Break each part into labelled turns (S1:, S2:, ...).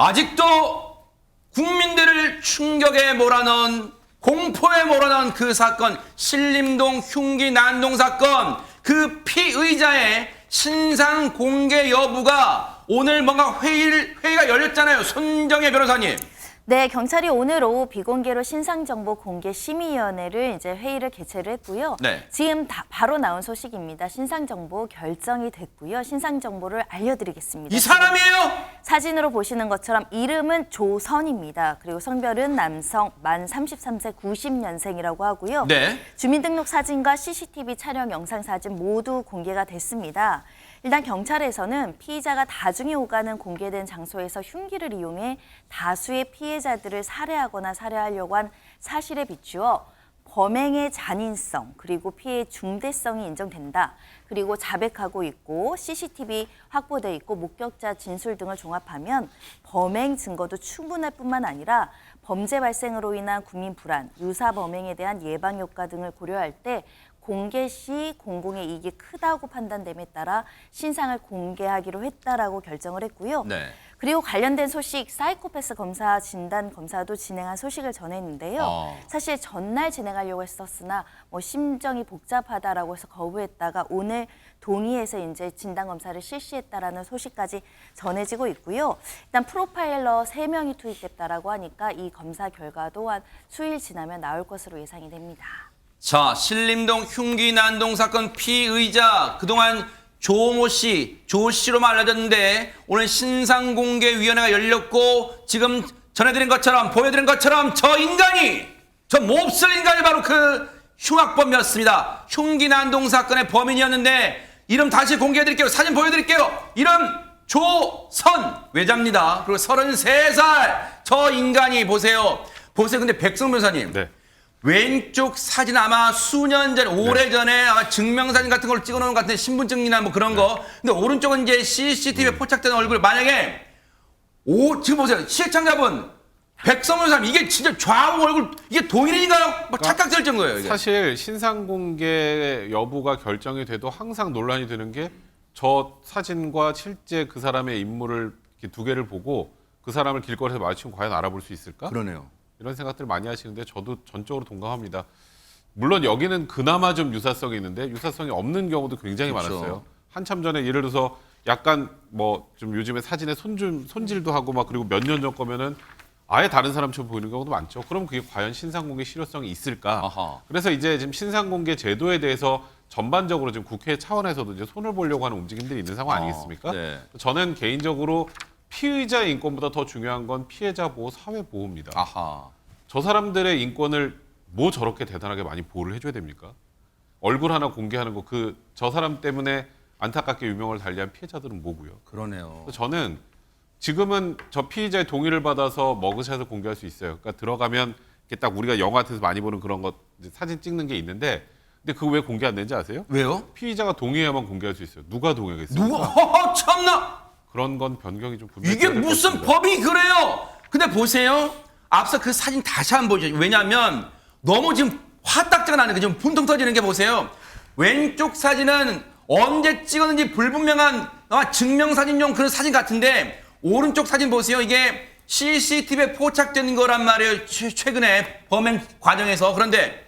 S1: 아직도 국민들을 충격에 몰아넣은 공포에 몰아넣은 그 사건, 신림동 흉기 난동 사건, 그 피의자의 신상 공개 여부가 오늘 뭔가 회의가 열렸잖아요. 손정혜 변호사님.
S2: 네, 경찰이 오늘 오후 비공개로 신상정보 공개 심의위원회를 이제 회의를 개최를 했고요.
S1: 네.
S2: 지금 바로 나온 소식입니다. 신상정보 결정이 됐고요. 신상정보를 알려드리겠습니다.
S1: 이 사람이에요?
S2: 사진으로 보시는 것처럼 이름은 조선입니다. 그리고 성별은 남성, 만 33세 90년생이라고 하고요.
S1: 네.
S2: 주민등록 사진과 CCTV 촬영 영상 사진 모두 공개가 됐습니다. 일단 경찰에서는 피의자가 다중이 오가는 공개된 장소에서 흉기를 이용해 다수의 피해자들을 살해하거나 살해하려고 한 사실에 비추어 범행의 잔인성 그리고 피해의 중대성이 인정된다. 그리고 자백하고 있고 CCTV 확보돼 있고 목격자 진술 등을 종합하면 범행 증거도 충분할 뿐만 아니라 범죄 발생으로 인한 국민 불안, 유사 범행에 대한 예방 효과 등을 고려할 때 공개 시 공공의 이익이 크다고 판단됨에 따라 신상을 공개하기로 했다라고 결정을 했고요.
S1: 네.
S2: 그리고 관련된 소식, 사이코패스 검사 진단 검사도 진행한 소식을 전했는데요. 사실 전날 진행하려고 했었으나 심정이 복잡하다라고 해서 거부했다가 오늘 동의해서 이제 진단 검사를 실시했다라는 소식까지 전해지고 있고요. 일단 프로파일러 3명이 투입됐다라고 하니까 이 검사 결과도 한 수일 지나면 나올 것으로 예상이 됩니다.
S1: 자, 신림동 흉기 난동 사건 피의자 그동안 조모 씨, 조 씨로만 알려졌는데 오늘 신상공개위원회가 열렸고 지금 전해드린 것처럼 보여드린 것처럼 저 인간이 저 몹쓸 인간이 바로 그 흉악범이었습니다. 흉기 난동 사건의 범인이었는데 이름 다시 공개해드릴게요. 사진 보여드릴게요. 이름 조선 외자입니다. 그리고 33살 저 인간이 보세요. 근데 백승 변호사님.
S3: 네.
S1: 왼쪽 사진 아마 수년 전, 오래전에 아마 증명사진 같은 걸 찍어놓은 것 같은데 신분증이나 뭐 그런 거. 근데 오른쪽은 이제 CCTV에 포착된 얼굴. 만약에 지금 보세요. 시청자분 백성문 사람 이게 진짜 좌우 얼굴 이게 동일인가요? 뭐 착각될 정도예요. 이게.
S3: 사실 신상 공개 여부가 결정이 돼도 항상 논란이 되는 게 저 사진과 실제 그 사람의 인물을 이렇게 두 개를 보고 그 사람을 길거리에서 마주치면 과연 알아볼 수 있을까?
S1: 그러네요.
S3: 이런 생각들 많이 하시는데 저도 전적으로 동감합니다. 물론 여기는 그나마 좀 유사성이 있는데 유사성이 없는 경우도 굉장히
S1: 그렇죠.
S3: 많았어요. 한참 전에 예를 들어서 약간 뭐 좀 요즘에 사진에 손질도 하고 막 그리고 몇 년 전 거면은 아예 다른 사람처럼 보이는 경우도 많죠. 그럼 그게 과연 신상공개 실효성이 있을까?
S1: 아하.
S3: 그래서 이제 지금 신상공개 제도에 대해서 전반적으로 지금 국회 차원에서도 이제 손을 보려고 하는 움직임들이 있는 상황 아니겠습니까?
S1: 네.
S3: 저는 개인적으로 피의자의 인권보다 더 중요한 건 피해자 보호, 사회 보호입니다.
S1: 아하.
S3: 저 사람들의 인권을 뭐 저렇게 대단하게 많이 보호를 해줘야 됩니까? 얼굴 하나 공개하는 거 저 사람 때문에 안타깝게 유명을 달리한 피해자들은 뭐고요?
S1: 그러네요.
S3: 저는 지금은 저 피의자의 동의를 받아서 머그샷을 공개할 수 있어요. 그러니까 들어가면 이렇게 딱 우리가 영화 같아서 많이 보는 그런 것 이제 사진 찍는 게 있는데 근데 그거 왜 공개 안 되는지 아세요?
S1: 왜요?
S3: 피의자가 동의해야만 공개할 수 있어요. 누가 동의하겠습니까?
S1: 누가? 참나.
S3: 그런 건 변경이 좀 분명히
S1: 이게
S3: 돼야 될것
S1: 무슨
S3: 같습니다.
S1: 법이 그래요? 근데 보세요. 앞서 그 사진 다시 한번 보죠. 왜냐하면 너무 지금 화딱지가 나는 게 지금 분통 터지는 게 보세요. 왼쪽 사진은 언제 찍었는지 불분명한 증명사진용 그런 사진 같은데 오른쪽 사진 보세요. 이게 CCTV에 포착된 거란 말이에요. 최근에 범행 과정에서. 그런데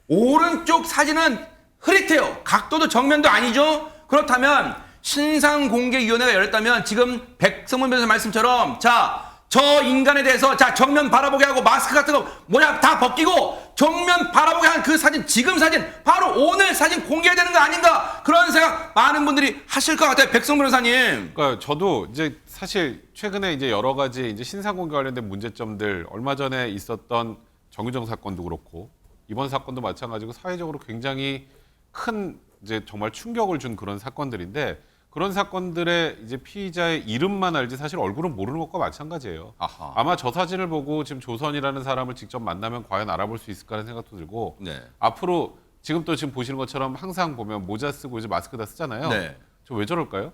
S1: 오른쪽 사진은 흐릿해요. 각도도 정면도 아니죠. 그렇다면 신상공개위원회가 열렸다면 지금 백성문 변호사 말씀처럼 저 인간에 대해서 정면 바라보게 하고 마스크 같은 거 뭐냐 다 벗기고 정면 바라보게 한 그 사진 지금 사진 바로 오늘 사진 공개해야 되는 거 아닌가 그런 생각 많은 분들이 하실 것 같아요. 백성 변호사님.
S3: 그러니까 저도 이제 사실 최근에 이제 여러 가지 이제 신상 공개 관련된 문제점들 얼마 전에 있었던 정유정 사건도 그렇고 이번 사건도 마찬가지고 사회적으로 굉장히 큰 이제 정말 충격을 준 그런 사건들인데 그런 사건들의 이제 피의자의 이름만 알지 사실 얼굴은 모르는 것과 마찬가지예요.
S1: 아하.
S3: 아마 저 사진을 보고 지금 조선이라는 사람을 직접 만나면 과연 알아볼 수 있을까 하는 생각도 들고
S1: 네.
S3: 앞으로 지금 보시는 것처럼 항상 보면 모자 쓰고 이제 마스크 다 쓰잖아요.
S1: 네.
S3: 저 왜 저럴까요?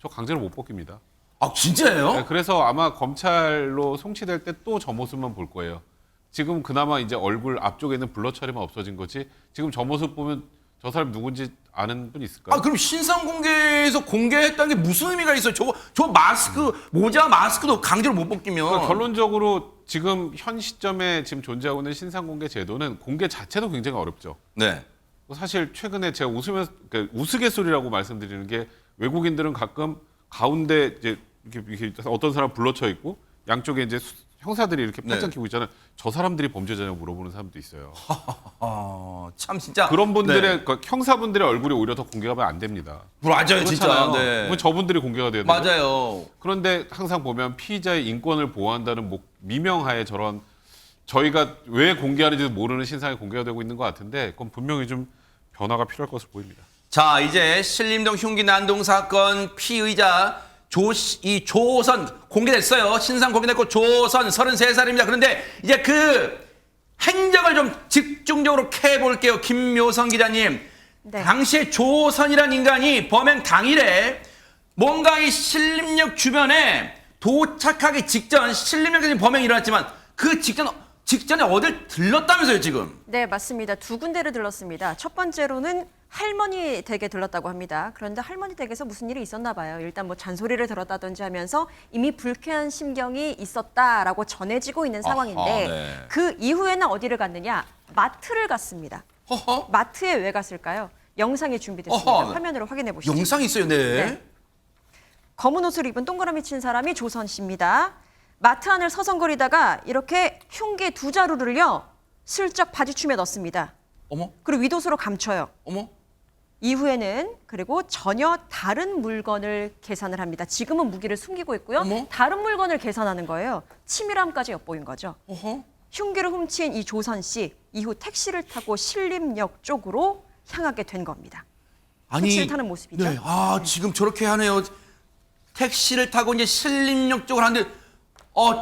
S3: 저 강제로 못 벗깁니다.
S1: 아 진짜예요?
S3: 네, 그래서 아마 검찰로 송치될 때 또 저 모습만 볼 거예요. 지금 그나마 이제 얼굴 앞쪽에 있는 블러 처리만 없어진 거지 지금 저 모습 보면 저 사람 누군지 아는 분 있을까요?
S1: 아 그럼 신상 공개에서 공개했다는 게 무슨 의미가 있어요? 저 마스크 모자 마스크도 강제로 못 벗기면
S3: 그러니까 결론적으로 지금 현 시점에 지금 존재하고 있는 신상 공개 제도는 공개 자체도 굉장히 어렵죠.
S1: 네.
S3: 사실 최근에 제가 웃으면서 그러니까 우스갯소리라고 말씀드리는 게 외국인들은 가끔 가운데 이제 이렇게 어떤 사람 불러쳐 있고 양쪽에 이제 형사들이 이렇게 팔짱
S1: 네.
S3: 끼고 있잖아요. 저 사람들이 범죄자냐고 물어보는 사람도 있어요.
S1: 참 진짜
S3: 그런 분들의
S1: 네.
S3: 그러니까 형사분들의 얼굴이 오히려 더 공개가 안 됩니다.
S1: 맞아요 진짜.
S3: 그렇잖아요.
S1: 네.
S3: 그러면 저분들이 공개가 돼야 돼요.
S1: 맞아요.
S3: 그런데 항상 보면 피의자의 인권을 보호한다는 미명하에 저런 저희가 왜 공개하는지도 모르는 신상이 공개가 되고 있는 것 같은데 그건 분명히 좀 변화가 필요할 것으로 보입니다.
S1: 자 이제 신림동 흉기 난동 사건 피의자 조선 공개됐어요. 신상 공개됐고 조선 33살입니다. 그런데 이제 그 행적을 좀 집중적으로 캐볼게요. 김묘성 기자님.
S2: 네.
S1: 당시에 조선이란 인간이 범행 당일에 뭔가 이 신림역 주변에 도착하기 직전 신림역에서 범행이 일어났지만 그 직전에 어딜 들렀다면서요 지금.
S4: 네, 맞습니다. 두 군데를 들렀습니다. 첫 번째로는 할머니 댁에 들렀다고 합니다. 그런데 할머니 댁에서 무슨 일이 있었나 봐요. 일단 뭐 잔소리를 들었다든지 하면서 이미 불쾌한 심경이 있었다라고 전해지고 있는 상황인데
S1: 네.
S4: 그 이후에는 어디를 갔느냐? 마트를 갔습니다.
S1: 허허.
S4: 마트에 왜 갔을까요? 영상이 준비됐습니다.
S1: 어허.
S4: 화면으로 확인해 보시죠.
S1: 영상이 있어요. 네.
S4: 네. 검은 옷을 입은 동그라미 친 사람이 조선 씨입니다. 마트 안을 서성거리다가 이렇게 흉기 두 자루를요 슬쩍 바지춤에 넣습니다.
S1: 어머
S4: 그리고 위도수로 감춰요.
S1: 어머.
S4: 이후에는 그리고 전혀 다른 물건을 계산을 합니다. 지금은 무기를 숨기고 있고요.
S1: 어머.
S4: 다른 물건을 계산하는 거예요. 치밀함까지 엿보인 거죠.
S1: 어허.
S4: 흉기를 훔친 이 조선 씨 이후 택시를 타고 신림역 쪽으로 향하게 된 겁니다. 택시를 타는 모습이죠.
S1: 네. 아 지금 저렇게 하네요. 택시를 타고 이제 신림역 쪽으로 하는데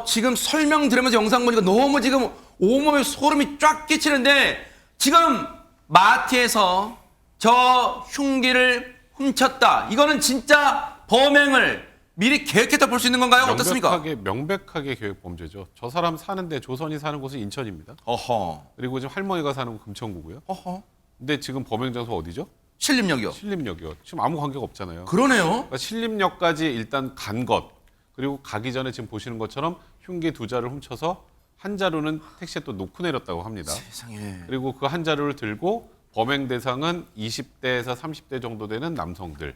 S1: 지금 설명 들으면서 영상 보니까 너무 지금 온몸에 소름이 쫙 끼치는데 지금 마트에서 저 흉기를 훔쳤다. 이거는 진짜 범행을 미리 계획했다 볼 수 있는 건가요? 어떻습니까?
S3: 명백하게 계획 범죄죠. 저 사람 사는데 조선이 사는 곳은 인천입니다.
S1: 어허.
S3: 그리고 지금 할머니가 사는 곳 금천구고요.
S1: 어허.
S3: 근데 지금 범행 장소 어디죠?
S1: 신림역이요.
S3: 신림역이요. 지금 아무 관계가 없잖아요.
S1: 그러네요.
S3: 그러니까 신림역까지 일단 간 것. 그리고 가기 전에 지금 보시는 것처럼 흉기 두 자루를 훔쳐서 한 자루는 택시에 또 놓고 내렸다고 합니다.
S1: 세상에.
S3: 그리고 그 한 자루를 들고 범행 대상은 20대에서 30대 정도 되는 남성들.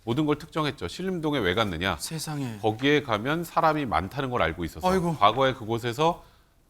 S3: 모든 걸 특정했죠. 신림동에 왜 갔느냐?
S1: 세상에.
S3: 거기에 가면 사람이 많다는 걸 알고 있어서
S1: 아이고.
S3: 과거에 그곳에서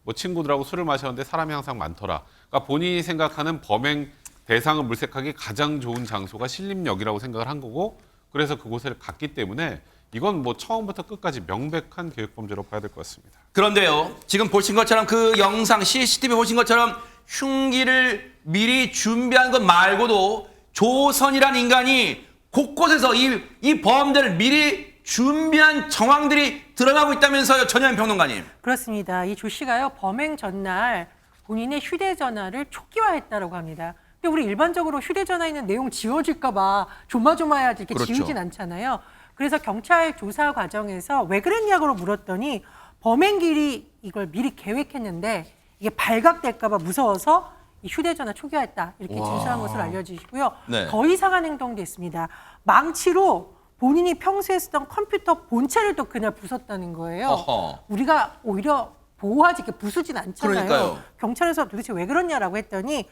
S3: 뭐 친구들하고 술을 마셨는데 사람이 항상 많더라. 그러니까 본인이 생각하는 범행 대상을 물색하기 가장 좋은 장소가 신림역이라고 생각을 한 거고 그래서 그곳에 갔기 때문에 이건 뭐 처음부터 끝까지 명백한 계획범죄로 봐야 될 것 같습니다.
S1: 그런데요, 지금 보신 것처럼 그 영상 CCTV 보신 것처럼 흉기를 미리 준비한 것 말고도 조선이란 인간이 곳곳에서 이 범죄를 미리 준비한 정황들이 드러나고 있다면서요, 전현 평론가님.
S5: 그렇습니다. 이 조 씨가요 범행 전날 본인의 휴대전화를 초기화했다고 합니다. 근데 우리 일반적으로 휴대전화에 있는 내용 지워질까봐 조마조마해야지 이렇게
S1: 그렇죠.
S5: 지우진 않잖아요. 그래서 경찰 조사 과정에서 왜 그랬냐고 물었더니 범행길이 이걸 미리 계획했는데 이게 발각될까봐 무서워서 이 휴대전화 초기화했다 이렇게
S1: 와.
S5: 진술한 것으로 알려지시고요.
S1: 네.
S5: 더 이상한 행동도 했습니다. 망치로 본인이 평소에 쓰던 컴퓨터 본체를 또 그날 부쉈다는 거예요.
S1: 어허.
S5: 우리가 오히려 보호하지 이렇게 부수진 않잖아요.
S1: 그러니까요.
S5: 경찰에서 도대체 왜 그러냐라고 했더니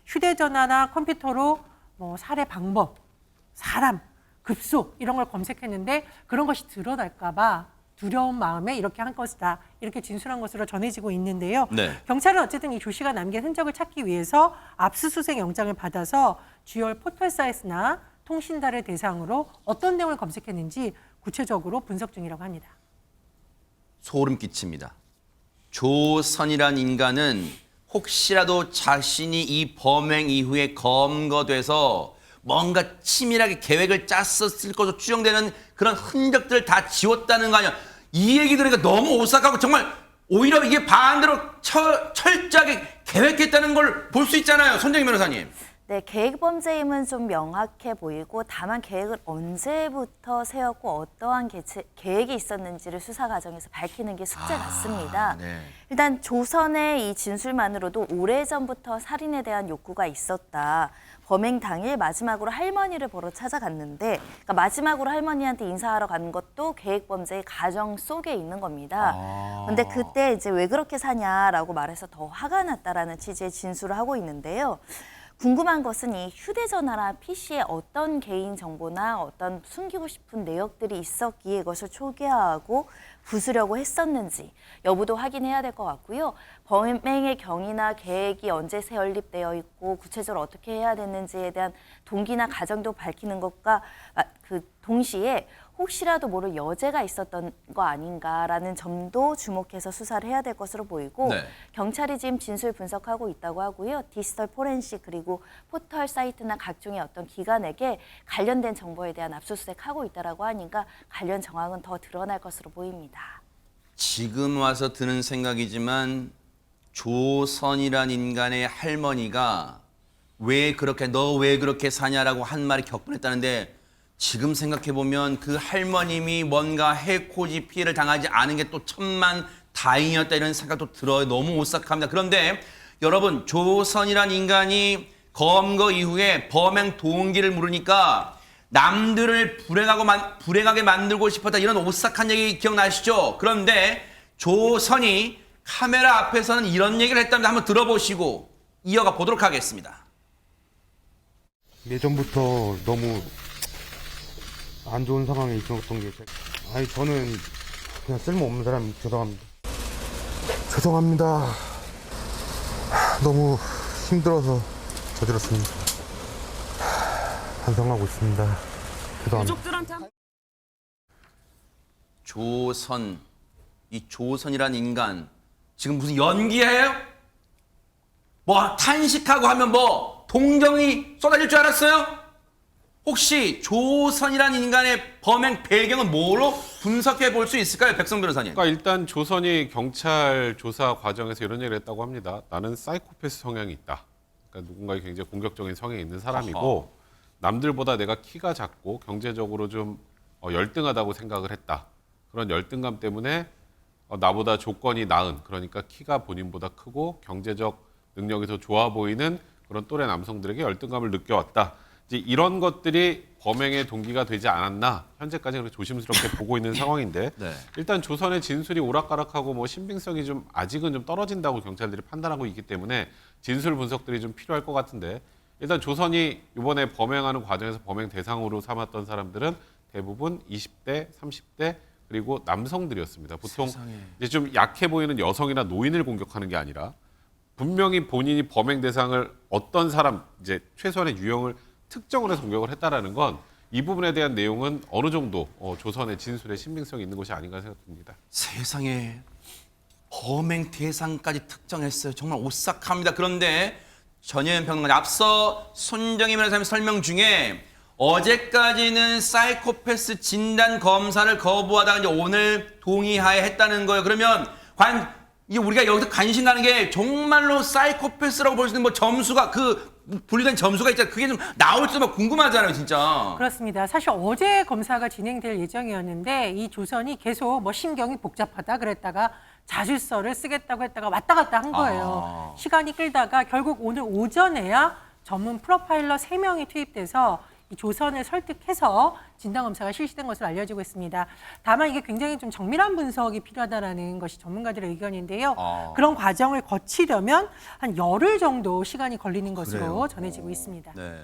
S5: 휴대전화나 컴퓨터로 뭐 살해 방법, 사람, 급소 이런 걸 검색했는데 그런 것이 드러날까 봐 두려운 마음에 이렇게 한 것이다. 이렇게 진술한 것으로 전해지고 있는데요.
S1: 네.
S5: 경찰은 어쨌든 이 조 씨가 남긴 흔적을 찾기 위해서 압수수색 영장을 받아서 주요 포털 사이트나 통신사를 대상으로 어떤 내용을 검색했는지 구체적으로 분석 중이라고 합니다.
S1: 소름 끼칩니다. 조선이란 인간은 혹시라도 자신이 이 범행 이후에 검거돼서 뭔가 치밀하게 계획을 짰었을 것으로 추정되는 그런 흔적들을 다 지웠다는 거 아니야. 이 얘기 들으니까 너무 오싹하고 정말 오히려 이게 반대로 철저하게 계획했다는 걸 볼 수 있잖아요. 손정희 변호사님.
S2: 네, 계획 범죄임은 좀 명확해 보이고 다만 계획을 언제부터 세웠고 어떠한 계획이 있었는지를 수사 과정에서 밝히는 게 숙제 같습니다.
S1: 네.
S2: 일단 조선의 이 진술만으로도 오래전부터 살인에 대한 욕구가 있었다. 범행 당일 마지막으로 할머니를 보러 찾아갔는데 그러니까 마지막으로 할머니한테 인사하러 간 것도 계획 범죄의 가정 속에 있는 겁니다. 근데 그때 이제 왜 그렇게 사냐라고 말해서 더 화가 났다라는 취지의 진술을 하고 있는데요. 궁금한 것은 이 휴대전화나 PC에 어떤 개인 정보나 어떤 숨기고 싶은 내역들이 있었기에 이것을 초기화하고 부수려고 했었는지 여부도 확인해야 될 것 같고요. 범행의 경위나 계획이 언제 설립되어 있고 구체적으로 어떻게 해야 됐는지에 대한 동기나 가정도 밝히는 것과 그 동시에 혹시라도 모를 여죄가 있었던 거 아닌가라는 점도 주목해서 수사를 해야 될 것으로 보이고
S1: 네.
S2: 경찰이 지금 진술 분석하고 있다고 하고요. 디지털 포렌식 그리고 포털 사이트나 각종의 어떤 기관에게 관련된 정보에 대한 압수수색하고 있다라고 하니까 관련 정황은 더 드러날 것으로 보입니다.
S1: 지금 와서 드는 생각이지만 조선이란 인간의 할머니가 너 왜 그렇게 사냐라고 한 말이 격분했다는데 지금 생각해보면 그 할머님이 뭔가 해코지 피해를 당하지 않은 게 또 천만 다행이었다 이런 생각도 들어요. 너무 오싹합니다. 그런데 여러분 조선이란 인간이 검거 이후에 범행 동기를 물으니까 남들을 불행하게 만들고 싶었다 이런 오싹한 얘기 기억나시죠? 그런데 조선이 카메라 앞에서는 이런 얘기를 했답니다. 한번 들어보시고 이어가 보도록 하겠습니다.
S6: 예전부터 너무 안 좋은 상황에 있었던 게 아니 저는 그냥 쓸모없는 사람 죄송합니다. 너무 힘들어서 저질렀습니다. 반성하고 있습니다. 죄송합니다.
S1: 조선, 이 조선이란 인간 지금 무슨 연기예요? 뭐 탄식하고 하면 뭐 동정이 쏟아질 줄 알았어요? 혹시 조선이란 인간의 범행 배경은 뭐로 분석해 볼 수 있을까요, 백성 변호사님?
S3: 그러니까 일단 조선이 경찰 조사 과정에서 이런 얘기를 했다고 합니다. 나는 사이코패스 성향이 있다. 그러니까 누군가의 굉장히 공격적인 성향이 있는 사람이고 남들보다 내가 키가 작고 경제적으로 좀 열등하다고 생각을 했다. 그런 열등감 때문에 나보다 조건이 나은, 그러니까 키가 본인보다 크고 경제적 능력이 더 좋아 보이는 그런 또래 남성들에게 열등감을 느껴왔다. 이제 이런 것들이 범행의 동기가 되지 않았나 현재까지 그렇게 조심스럽게 보고 있는 상황인데
S1: 네.
S3: 일단 조선의 진술이 오락가락하고 뭐 신빙성이 좀 아직은 좀 떨어진다고 경찰들이 판단하고 있기 때문에 진술 분석들이 좀 필요할 것 같은데 일단 조선이 이번에 범행하는 과정에서 범행 대상으로 삼았던 사람들은 대부분 20대, 30대 그리고 남성들이었습니다. 보통 이제 좀 약해 보이는 여성이나 노인을 공격하는 게 아니라 분명히 본인이 범행 대상을 어떤 사람 이제 최소한의 유형을 특정을 해서 공격을 했다라는 건 이 부분에 대한 내용은 어느 정도 조선의 진술에 신빙성이 있는 것이 아닌가 생각됩니다.
S1: 세상에 범행 대상까지 특정했어요. 정말 오싹합니다. 그런데 전혜연 평론가 앞서 손정희 변호사님 설명 중에 어제까지는 사이코패스 진단 검사를 거부하다가 이제 오늘 동의하에 했다는 거예요. 그러면 과연 이게 우리가 여기서 관심 가는 게 정말로 사이코패스라고 볼 수 있는 뭐 점수가 분류된 점수가 있잖아요. 그게 좀 나올지 막 궁금하잖아요, 진짜.
S5: 그렇습니다. 사실 어제 검사가 진행될 예정이었는데 이 조선이 계속 뭐 신경이 복잡하다 그랬다가 자술서를 쓰겠다고 했다가 왔다 갔다 한 거예요. 시간이 끌다가 결국 오늘 오전에야 전문 프로파일러 3명이 투입돼서 이 조선을 설득해서 진단검사가 실시된 것으로 알려지고 있습니다. 다만 이게 굉장히 좀 정밀한 분석이 필요하다는 것이 전문가들의 의견인데요. 그런 과정을 거치려면 한 열흘 정도 시간이 걸리는 것으로
S1: 그래요?
S5: 전해지고 있습니다.
S1: 네.